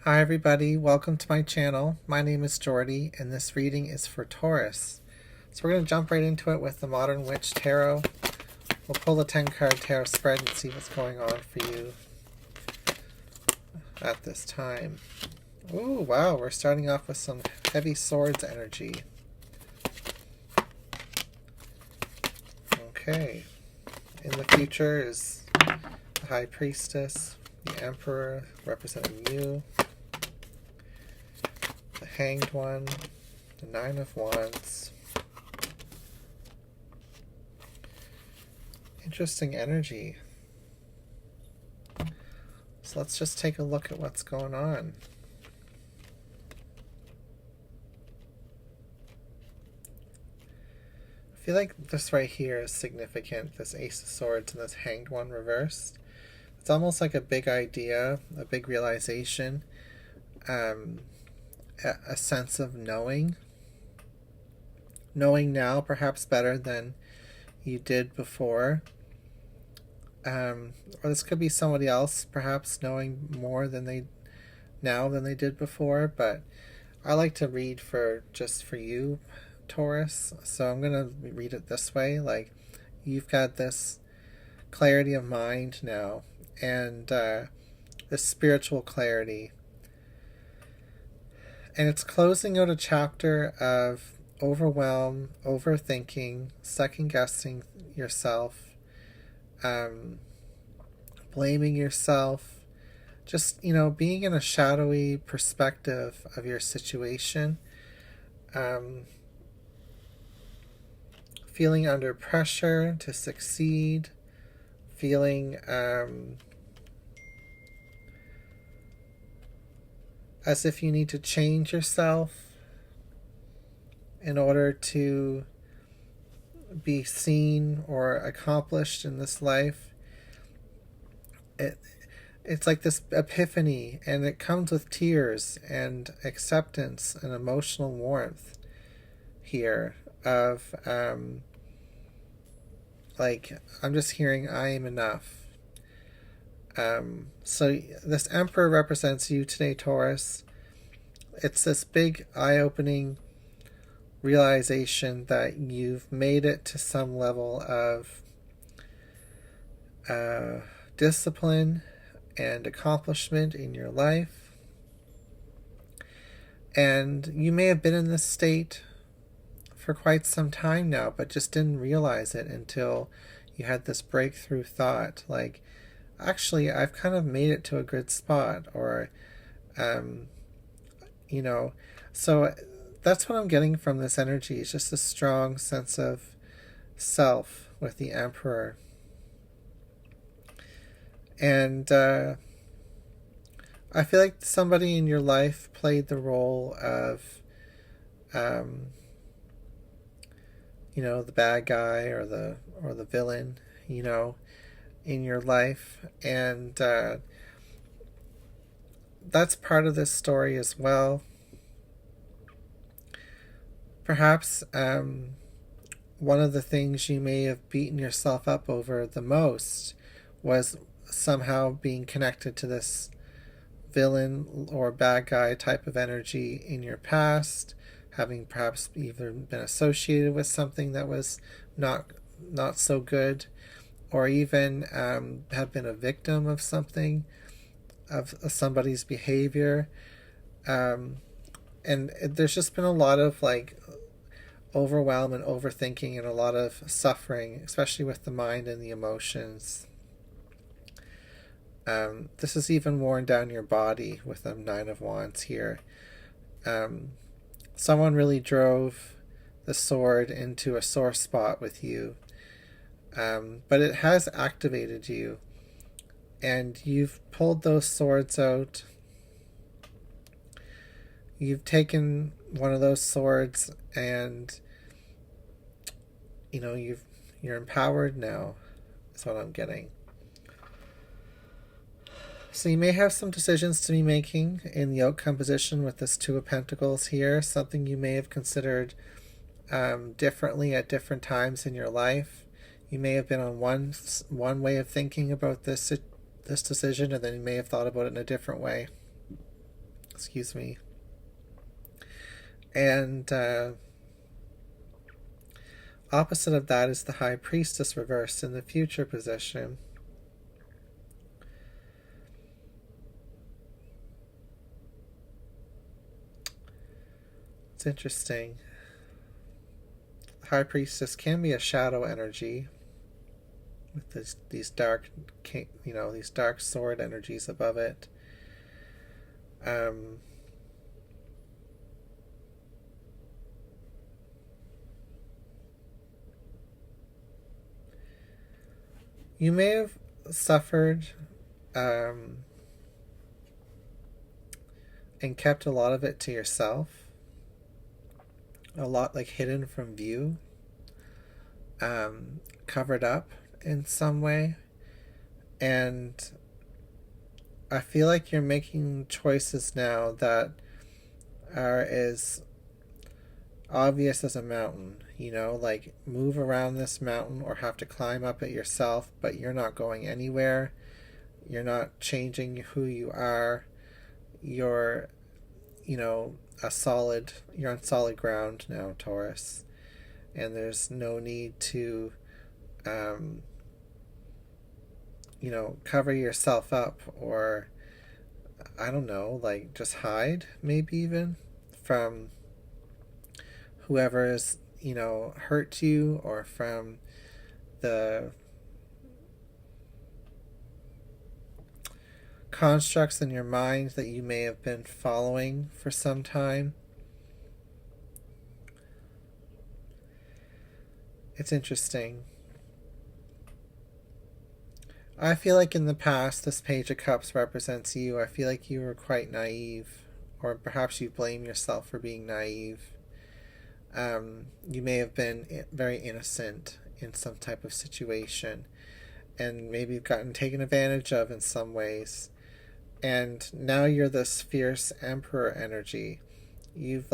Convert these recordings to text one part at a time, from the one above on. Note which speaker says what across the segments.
Speaker 1: Hi everybody, welcome to my channel. My name is Jordy and this reading is for Taurus. So we're going to jump right into it with the Modern Witch Tarot. We'll pull the 10 card tarot spread and see what's going on for you at this time. Ooh, wow, we're starting off with some heavy swords energy. Okay, in the future is the High Priestess, the Emperor representing you, the Hanged One, the Nine of Wands. Interesting energy. So let's just take a look at what's going on. I feel like this right here is significant, this Ace of Swords and this Hanged One reversed. It's almost like a big idea, a big realization, a sense of knowing now perhaps better than you did before. Or this could be somebody else perhaps knowing more than they did before, but I like to read just for you, Taurus. So I'm going to read it this way, like you've got this clarity of mind now, and this spiritual clarity. And it's closing out a chapter of overwhelm, overthinking, second-guessing yourself, blaming yourself, just, being in a shadowy perspective of your situation, feeling under pressure to succeed, feeling as if you need to change yourself in order to be seen or accomplished in this life. It's like this epiphany, and it comes with tears and acceptance and emotional warmth here of like, I'm just hearing I am enough. So this Emperor represents you today, Taurus. It's this big eye-opening realization that you've made it to some level of discipline and accomplishment in your life. And you may have been in this state for quite some time now, but just didn't realize it until you had this breakthrough thought, like, actually, I've kind of made it to a good spot, or, so that's what I'm getting from this energy. It's just a strong sense of self with the Emperor. And I feel like somebody in your life played the role of, the bad guy or the villain, in your life. And that's part of this story as well. Perhaps one of the things you may have beaten yourself up over the most was somehow being connected to this villain or bad guy type of energy in your past, having perhaps even been associated with something that was not so good, or even have been a victim of something, of somebody's behavior. And there's just been a lot of overwhelm and overthinking and a lot of suffering, especially with the mind and the emotions. This is even worn down your body with the Nine of Wands here. Someone really drove the sword into a sore spot with you, but it has activated you, and you've pulled those swords out. You've taken one of those swords, and you're empowered now, is what I'm getting. So you may have some decisions to be making in the outcome position with this Two of Pentacles here, something you may have considered differently at different times in your life. You may have been on one way of thinking about this decision, and then you may have thought about it in a different way. Excuse me. And opposite of that is the High Priestess reversed in the future position. It's interesting. The High Priestess can be a shadow energy with these dark, these dark sword energies above it. You may have suffered and kept a lot of it to yourself, a lot like hidden from view, covered up in some way. And I feel like you're making choices now that are as obvious as a mountain, like move around this mountain or have to climb up it yourself, but you're not going anywhere. You're not changing who you are. You're, you're on solid ground now, Taurus. And there's no need to, cover yourself up or, I don't know, like just hide, maybe even from whoever has, hurt you, or from the constructs in your mind that you may have been following for some time. It's interesting. I feel like in the past, this Page of Cups represents you. I feel like you were quite naive, or perhaps you blame yourself for being naive. You may have been very innocent in some type of situation, and maybe you've gotten taken advantage of in some ways. And now you're this fierce emperor energy. You've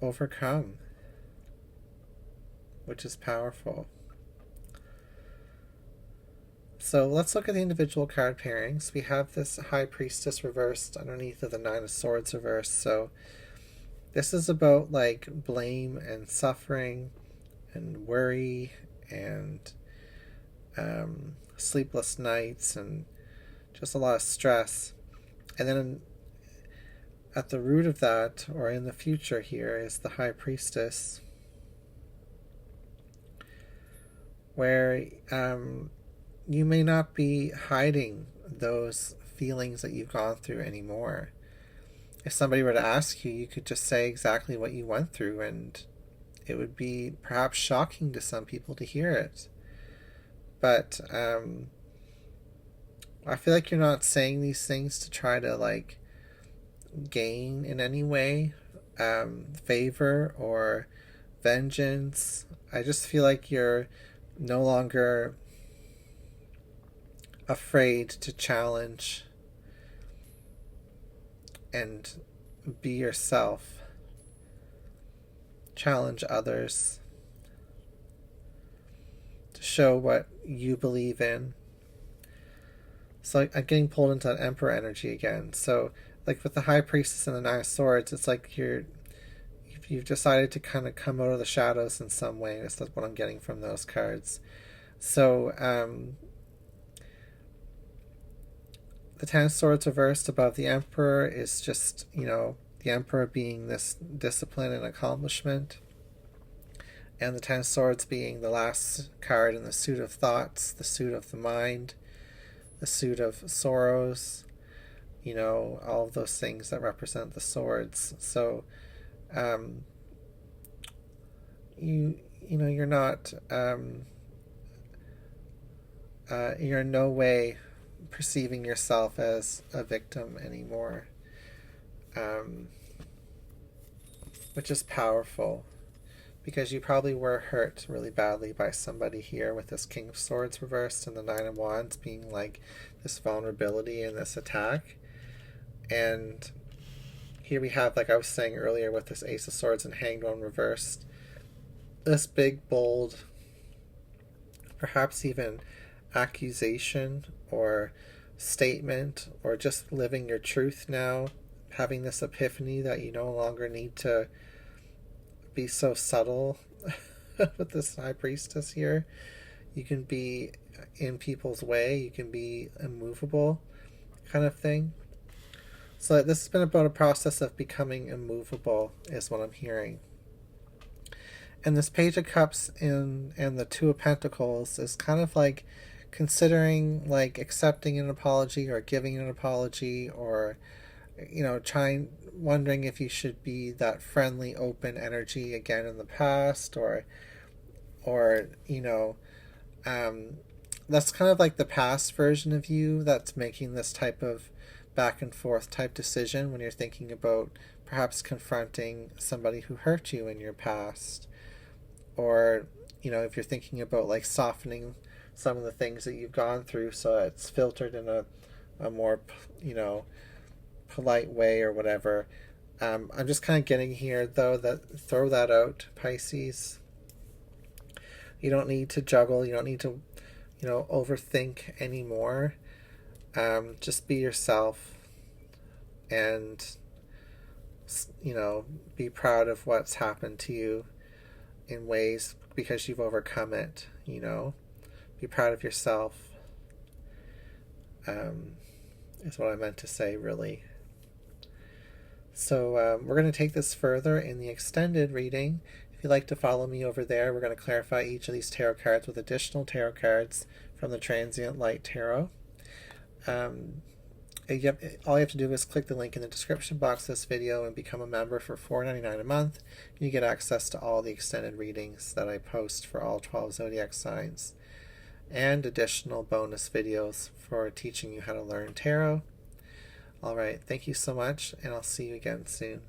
Speaker 1: overcome, which is powerful. So let's look at the individual card pairings. We have this High Priestess reversed underneath of the Nine of Swords reversed. So this is about like blame and suffering and worry and sleepless nights and just a lot of stress. And then at the root of that, or in the future here, is the High Priestess, where you may not be hiding those feelings that you've gone through anymore. If somebody were to ask you, you could just say exactly what you went through, and it would be perhaps shocking to some people to hear it. But I feel like you're not saying these things to try to gain in any way favor or vengeance. I just feel like you're no longer afraid to challenge and be yourself, challenge others, to show what you believe in. So I'm getting pulled into that Emperor energy again. So like with the High Priestess and the Nine of Swords, it's like you've decided to kind of come out of the shadows in some way. That's what I'm getting from those cards. So the Ten of Swords reversed above the Emperor is just, the Emperor being this discipline and accomplishment, and the Ten of Swords being the last card in the suit of thoughts, the suit of the mind, the suit of sorrows, all of those things that represent the swords. So you're not you're in no way perceiving yourself as a victim anymore, which is powerful, because you probably were hurt really badly by somebody here with this King of Swords reversed and the Nine of Wands being like this vulnerability and this attack. And here we have, like I was saying earlier, with this Ace of Swords and Hanged One reversed, this big, bold, perhaps even accusation or statement, or just living your truth now, having this epiphany that you no longer need to be so subtle with this high priestess here. You can be in people's way, you can be immovable, kind of thing. So this has been about a process of becoming immovable, is what I'm hearing. And this Page of Cups and the Two of Pentacles is kind of like considering, like, accepting an apology or giving an apology, or, you know, wondering if you should be that friendly, open energy again in the past, or you know, that's kind of like the past version of you that's making this type of back and forth type decision when you're thinking about perhaps confronting somebody who hurt you in your past, or, you know, if you're thinking about like softening some of the things that you've gone through so it's filtered in a more, you know, polite way or whatever. I'm just kind of getting here though that throw that out, Pisces. You don't need to juggle, you don't need to, you know, overthink anymore. Just be yourself, and, you know, be proud of what's happened to you in ways because you've overcome it, you know. Be proud of yourself, is what I meant to say, really. So we're going to take this further in the extended reading. If you'd like to follow me over there, we're going to clarify each of these tarot cards with additional tarot cards from the Transient Light Tarot. All you have to do is click the link in the description box of this video and become a member for $4.99 a month. And you get access to all the extended readings that I post for all 12 zodiac signs, and additional bonus videos for teaching you how to learn tarot. Alright, thank you so much, and I'll see you again soon.